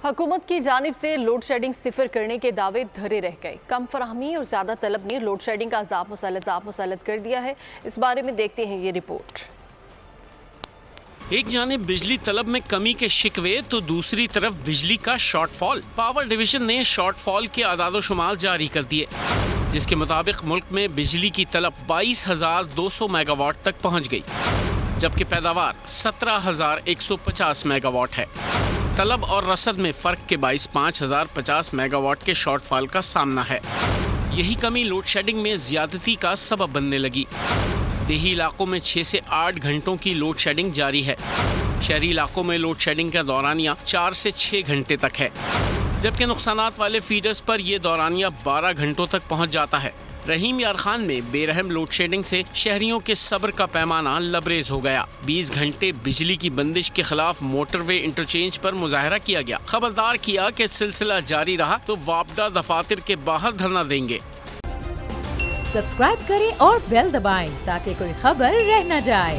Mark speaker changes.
Speaker 1: हुकूमत की जानिब से लोड शेडिंग सिफर करने के दावे धरे रह गए। कम फराहमी और ज़्यादा तलब ने लोड शेडिंग का अज़ाब मुसल्लत कर दिया है। इस बारे में देखते हैं ये रिपोर्ट।
Speaker 2: एक जानिब बिजली तलब में कमी के शिकवे तो दूसरी तरफ बिजली का शॉर्टफॉल। पावर डिवीजन ने शॉर्टफॉल के आदाद-ओ-शुमार जारी कर दिए, जिसके मुताबिक मुल्क में बिजली की तलब 22,200 मेगावाट तक पहुंच गई, जबकि पैदावार 17,150 मेगावाट है। तलब और रसद में फ़र्क के बाइस 5,050 मेगावाट के शॉर्टफॉल का सामना है। यही कमी लोड शेडिंग में ज़्यादती का सबब बनने लगी। देही इलाकों में 6 से 8 घंटों की लोड शेडिंग जारी है। शहरी इलाकों में लोड शेडिंग का दौरानिया 4 से 6 घंटे तक है, जबकि नुकसानात वाले फीडर्स पर यह दौरानिया 12 घंटों तक पहुंच जाता है। रहीम यार खान में बेरहम लोड शेडिंग से शहरियों के सब्र का पैमाना लबरेज हो गया। 20 घंटे बिजली की बंदिश के खिलाफ मोटरवे इंटरचेंज पर मुजाहरा किया गया। खबरदार किया कि सिलसिला जारी रहा तो वापडा दफातर के बाहर धरना देंगे।
Speaker 3: सब्सक्राइब करें और बेल दबाएं ताकि कोई खबर रह न जाए।